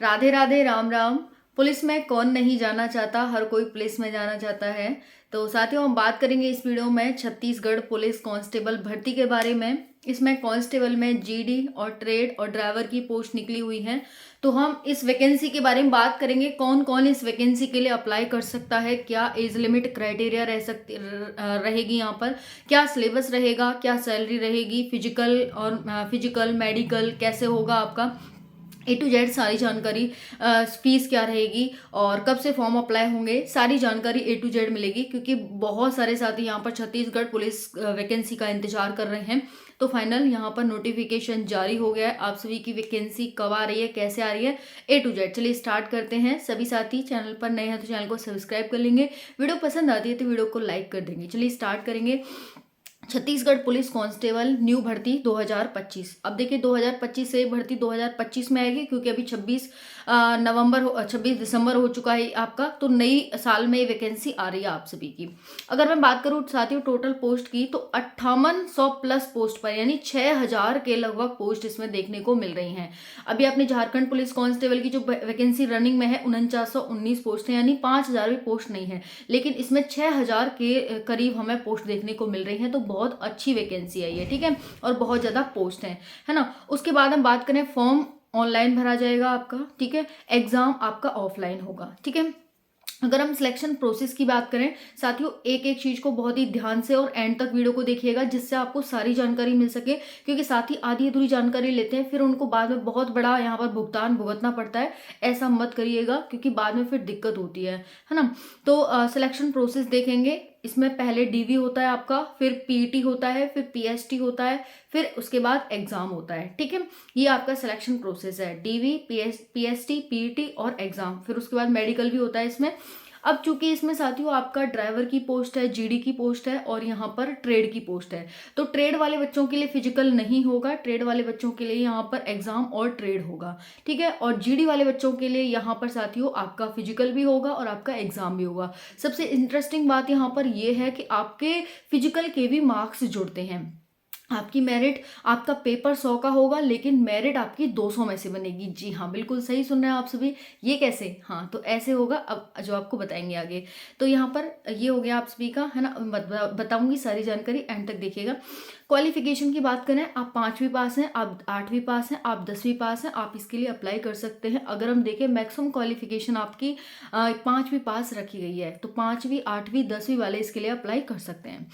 Radhe Radhe, Ram Ram. Police में कौन नहीं जाना चाहता, हर कोई पुलिस में जाना चाहता है। तो साथियों, हम बात करेंगे इस वीडियो में छत्तीसगढ़ पुलिस कांस्टेबल भर्ती के बारे में। इसमें कांस्टेबल में जीडी और ट्रेड और ड्राइवर की पोस्ट निकली हुई है। तो हम इस वैकेंसी के बारे में बात करेंगे, कौन कौन इस वैकेंसी के लिए अप्लाई कर सकता है, क्या एज लिमिट क्राइटेरिया रहेगी यहाँ पर, क्या सिलेबस रहेगा, क्या सैलरी रहेगी, फिजिकल मेडिकल कैसे होगा आपका, A to Z सारी जानकारी, फीस क्या रहेगी और कब से फॉर्म अप्लाई होंगे, सारी जानकारी A to Z मिलेगी। क्योंकि बहुत सारे साथी यहाँ पर छत्तीसगढ़ पुलिस वैकेंसी का इंतजार कर रहे हैं। तो फाइनल यहाँ पर नोटिफिकेशन जारी हो गया है। आप सभी की वैकेंसी कब आ रही है, कैसे आ रही है, A to Z। चलिए स्टार्ट करते हैं। सभी साथी चैनल पर नए हैं तो चैनल को सब्सक्राइब कर लेंगे, वीडियो पसंद आती है तो वीडियो को लाइक कर देंगे। चलिए स्टार्ट करेंगे। छत्तीसगढ़ पुलिस कांस्टेबल न्यू भर्ती 2025। अब देखिए 2025 से भर्ती 2025 में आएगी, क्योंकि अभी 26 दिसंबर हो चुका है आपका। तो नई साल में वैकेंसी आ रही है आप सभी की। अगर मैं बात करूं साथियों टोटल पोस्ट की, तो 5800 प्लस पोस्ट पर, यानी 6000 के लगभग पोस्ट इसमें देखने को मिल रही हैं। अभी अपने झारखंड पुलिस कांस्टेबल की जो वैकेंसी रनिंग में है 4919 पोस्ट है, यानी 5000 भी पोस्ट नहीं है, लेकिन इसमें 6000 के करीब हमें पोस्ट देखने को मिल रही है। तो बहुत अच्छी वैकेंसी है ये, ठीक है, और बहुत ज़्यादा पोस्ट है ना। उसके बाद हम बात करें, फॉर्म ऑनलाइन भरा जाएगा आपका, ठीक है, एग्जाम आपका ऑफलाइन होगा, ठीक है। अगर हम सिलेक्शन प्रोसेस की बात करें साथियों, एक एक चीज को बहुत ही ध्यान से और एंड तक वीडियो को देखिएगा, जिससे आपको सारी जानकारी मिल सके। क्योंकि साथी आधी अधूरी जानकारी लेते हैं, फिर उनको बाद में बहुत बड़ा यहाँ पर भुगतान भुगतना पड़ता है। ऐसा मत करिएगा, क्योंकि बाद में फिर दिक्कत होती है ना। तो सिलेक्शन प्रोसेस देखेंगे। इसमें पहले डीवी होता है आपका, फिर पीईटी होता है, फिर पीएसटी होता है, फिर उसके बाद एग्जाम होता है, ठीक है। ये आपका सिलेक्शन प्रोसेस है, डीवी, पीएसटी, पीईटी और एग्जाम। फिर उसके बाद मेडिकल भी होता है इसमें। अब चूंकि इसमें साथियों आपका ड्राइवर की पोस्ट है, जीडी की पोस्ट है और यहाँ पर ट्रेड की पोस्ट है। तो ट्रेड वाले बच्चों के लिए फिजिकल नहीं होगा, ट्रेड वाले बच्चों के लिए यहाँ पर एग्जाम और ट्रेड होगा, ठीक है। और जीडी वाले बच्चों के लिए यहाँ पर साथियों आपका फिजिकल भी होगा और आपका एग्जाम भी होगा। सबसे इंटरेस्टिंग बात यहाँ पर यह है कि आपके फिजिकल के भी मार्क्स जुड़ते हैं। आपकी मेरिट, आपका पेपर 100 का होगा, लेकिन मेरिट आपकी 200 में से बनेगी। जी हाँ, बिल्कुल सही सुन रहे हैं आप सभी। ये कैसे? हाँ, तो ऐसे होगा, अब जो आपको बताएंगे आगे। तो यहाँ पर ये हो गया आप सभी का, है ना। बताऊंगी सारी जानकारी, एंड तक देखिएगा। क्वालिफिकेशन की बात करें, आप 5वीं पास हैं, आप 8वीं पास हैं, आप 10वीं पास हैं, आप इसके लिए अप्लाई कर सकते हैं। अगर हम देखें मैक्सिमम क्वालिफिकेशन आपकी 5वीं पास रखी गई है, तो 5वीं, 8वीं, 10वीं वाले इसके लिए अप्लाई कर सकते हैं।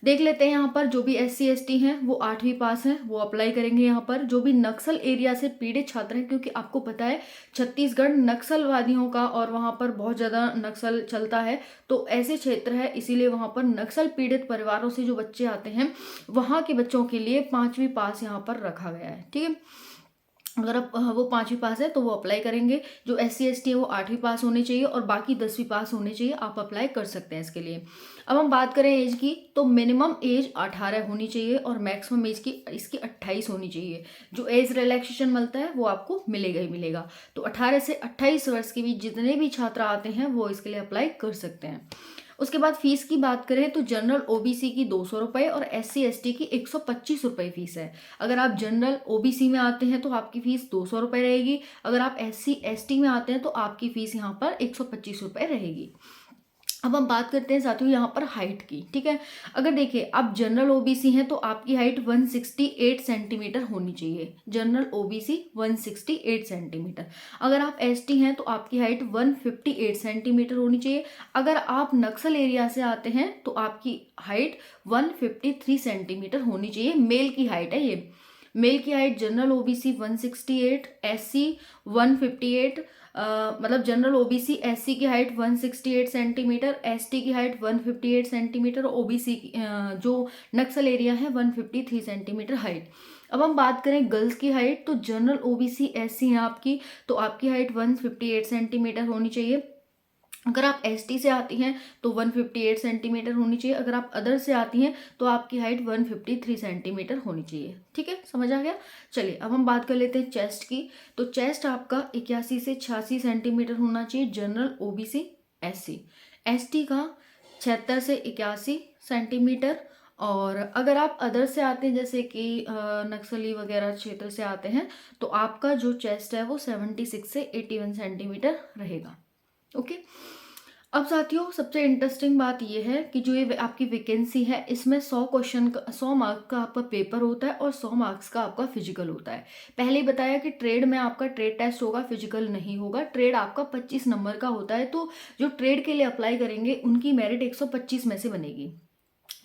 देख लेते हैं यहाँ पर जो भी SC ST हैं वो 8वीं पास हैं, वो अप्लाई करेंगे। यहाँ पर जो भी नक्सल एरिया से पीड़ित छात्र हैं, क्योंकि आपको पता है छत्तीसगढ़ नक्सलवादियों का और वहाँ पर बहुत ज़्यादा नक्सल चलता है, तो ऐसे क्षेत्र है, इसीलिए वहाँ पर नक्सल पीड़ित परिवारों से जो बच्चे आते हैं, वहाँ के बच्चों के लिए 5वीं पास यहाँ पर रखा गया है, ठीक है। अगर आप वो 5वीं पास है तो वो अप्लाई करेंगे। जो SC ST है वो 8वीं पास होने चाहिए और बाकी 10वीं पास होने चाहिए, आप अप्लाई कर सकते हैं इसके लिए। अब हम बात करें एज की, तो मिनिमम एज 18 होनी चाहिए और मैक्सिमम एज की इसकी 28 होनी चाहिए। जो एज रिलैक्सेशन मिलता है वो आपको मिलेगा ही मिलेगा। तो 18 से 28 वर्ष के बीच जितने भी छात्र आते हैं वो इसके लिए अप्लाई कर सकते हैं। उसके बाद फीस की बात करें तो जनरल OBC की 200 रुपये और SC ST की 125 रुपये फीस है। अगर आप जनरल OBC में आते हैं तो आपकी फीस 200 रुपये रहेगी। अगर आप SC ST में आते हैं तो आपकी फीस यहाँ पर 125 रुपये रहेगी। अब हम बात करते हैं साथियों यहाँ पर हाइट की, ठीक है। अगर देखिए आप जनरल OBC हैं तो आपकी हाइट 168 सेंटीमीटर होनी चाहिए। General OBC 168 centimetre. अगर आप ST हैं तो आपकी हाइट 158 सेंटीमीटर होनी चाहिए। अगर आप नक्सल एरिया से आते हैं तो आपकी हाइट 153 सेंटीमीटर होनी चाहिए। मेल की हाइट है ये। मेल की हाइट जनरल OBC 168, SC 158, मतलब जनरल OBC SC की हाइट 168 सेंटीमीटर, ST की हाइट 158 सेंटीमीटर, OBC जो नक्सल एरिया है 153 सेंटीमीटर हाइट। अब हम बात करें गर्ल्स की हाइट, तो जनरल OBC SC है आपकी, तो आपकी हाइट 158 सेंटीमीटर होनी चाहिए। अगर आप ST से आती हैं तो 158 सेंटीमीटर होनी चाहिए। अगर आप अदर से आती हैं तो आपकी हाइट 153 सेंटीमीटर होनी चाहिए, ठीक है, समझ आ गया। चलिए अब हम बात कर लेते हैं चेस्ट की। तो चेस्ट आपका 81 से 86 सेंटीमीटर होना चाहिए जनरल OBC SC। ST का 76 से 81 सेंटीमीटर और अगर आप अदर से आते हैं जैसे कि नक्सली वगैरह क्षेत्र से आते हैं तो आपका जो चेस्ट है वो 76 से 81 सेंटीमीटर रहेगा। ओके। अब साथियों सबसे इंटरेस्टिंग बात ये है कि जो ये आपकी वैकेंसी है इसमें 100 क्वेश्चन का 100 मार्क का आपका पेपर होता है और 100 मार्क्स का आपका फिजिकल होता है। पहले ही बताया कि ट्रेड में आपका ट्रेड टेस्ट होगा, फिजिकल नहीं होगा। ट्रेड आपका 25 नंबर का होता है, तो जो ट्रेड के लिए अप्लाई करेंगे उनकी मेरिट 125 में से बनेगी।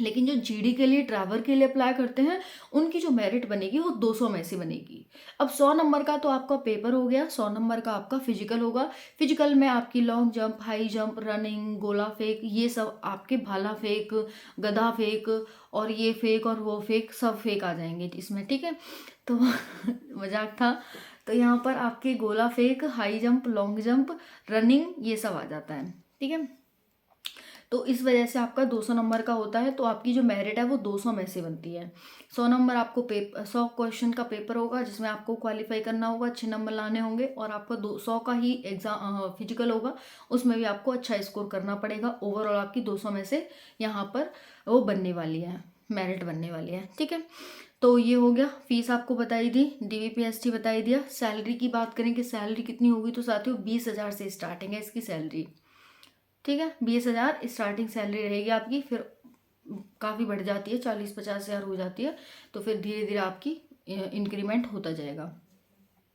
लेकिन जो जीडी के लिए ड्राइवर के लिए अप्लाई करते हैं उनकी जो मेरिट बनेगी वो 200 में से बनेगी। अब 100 नंबर का तो आपका पेपर हो गया, 100 नंबर का आपका फिजिकल होगा। फिजिकल में आपकी long jump, high jump, running, गोला फेंक, ये सब आपके भाला फेंक, गधा फेंक और ये फेंक और वो फेंक, सब फेंक आ जाएंगे इसमें, ठीक है। तो मजाक था। तो यहाँ पर आपके गोला फेंक, high jump, long jump, running, ये सब आ जाता है, ठीक है। तो इस वजह से आपका 200 नंबर का होता है, तो आपकी जो मेरिट है वो 200 में से बनती है। 100 नंबर आपको 100 क्वेश्चन का पेपर होगा जिसमें आपको क्वालिफाई करना होगा, अच्छे नंबर लाने होंगे, और आपका 200 का ही एग्जाम फिजिकल होगा, उसमें भी आपको अच्छा स्कोर करना पड़ेगा। ओवरऑल आपकी 200 में से यहाँ पर वो बनने वाली है, मेरिट बनने वाली है, ठीक है। तो ये हो गया, फीस आपको बताई दी, डीवीपीएसटी बताई दिया। सैलरी की बात करें कि सैलरी कितनी होगी, तो साथियों 20,000 से स्टार्टिंग है इसकी सैलरी, ठीक है। 20,000 स्टार्टिंग सैलरी रहेगी आपकी, फिर काफ़ी बढ़ जाती है, 40-50,000 हो जाती है, तो फिर धीरे धीरे आपकी इंक्रीमेंट होता जाएगा।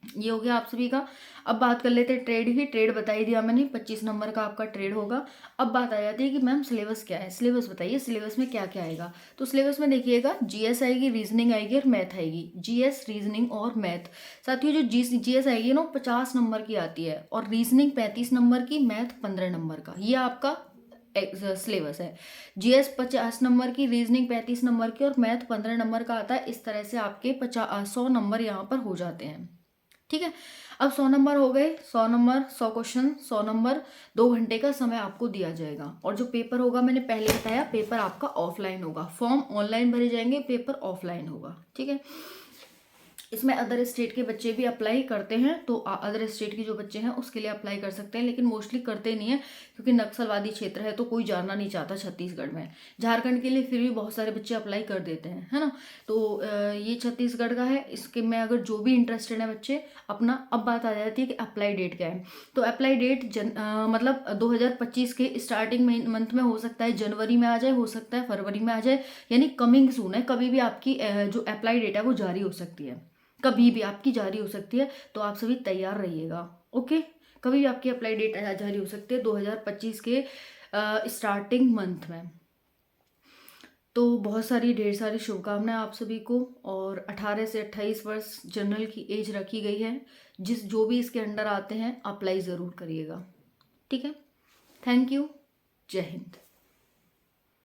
ये हो गया आप सभी का। अब बात कर लेते हैं ट्रेड की। ट्रेड बताई दिया मैंने, 25 नंबर का आपका ट्रेड होगा। अब बात आ जाती है कि मैम सिलेबस क्या है, सिलेबस बताइए, सिलेबस में क्या क्या आएगा। तो सिलेबस में देखिएगा, जीएस आएगी, रीजनिंग आएगी और मैथ आएगी। जीएस, रीजनिंग और मैथ। साथियों जो जीएस आएगी ना 50 नंबर की आती है, और रीजनिंग 35 नंबर की, मैथ 15 नंबर का। ये आपका सिलेबस है। जीएस 50 नंबर की, रीजनिंग 35 नंबर की और मैथ 15 नंबर का आता है। इस तरह से आपके 100 नंबर यहाँ पर हो जाते हैं, ठीक है। अब 100 नंबर हो गए, 100 नंबर, 100 क्वेश्चन, 100 नंबर, 2 घंटे का समय आपको दिया जाएगा। और जो पेपर होगा मैंने पहले बताया, पेपर आपका ऑफलाइन होगा। फॉर्म ऑनलाइन भरे जाएंगे, पेपर ऑफलाइन होगा, ठीक है। इसमें अदर स्टेट के बच्चे भी अप्लाई करते हैं, तो अदर स्टेट के जो बच्चे हैं उसके लिए अप्लाई कर सकते हैं, लेकिन मोस्टली करते नहीं है क्योंकि नक्सलवादी क्षेत्र है तो कोई जाना नहीं चाहता छत्तीसगढ़ में। झारखंड के लिए फिर भी बहुत सारे बच्चे अप्लाई कर देते हैं, है ना। तो ये छत्तीसगढ़ का है, इसके में अगर जो भी इंटरेस्टेड है बच्चे अपना। अब बात आ जाती है कि अप्लाई डेट क्या है। तो अप्लाई डेट मतलब 2025 के स्टार्टिंग मंथ में हो सकता है, जनवरी में आ जाए, हो सकता है फरवरी में आ जाए, यानी कमिंग सून है। कभी भी आपकी जो अप्लाई डेट है वो जारी हो सकती है, कभी भी आपकी जारी हो सकती है, तो आप सभी तैयार रहिएगा, ओके। कभी भी आपकी अप्लाई डेट जारी हो सकती है 2025 के स्टार्टिंग मंथ में। तो बहुत सारी ढेर सारी शुभकामनाएं आप सभी को। और 18 से 28 वर्ष जनरल की एज रखी गई है। जो भी इसके अंडर आते हैं अप्लाई ज़रूर करिएगा, ठीक है। Thank you. जय हिंद।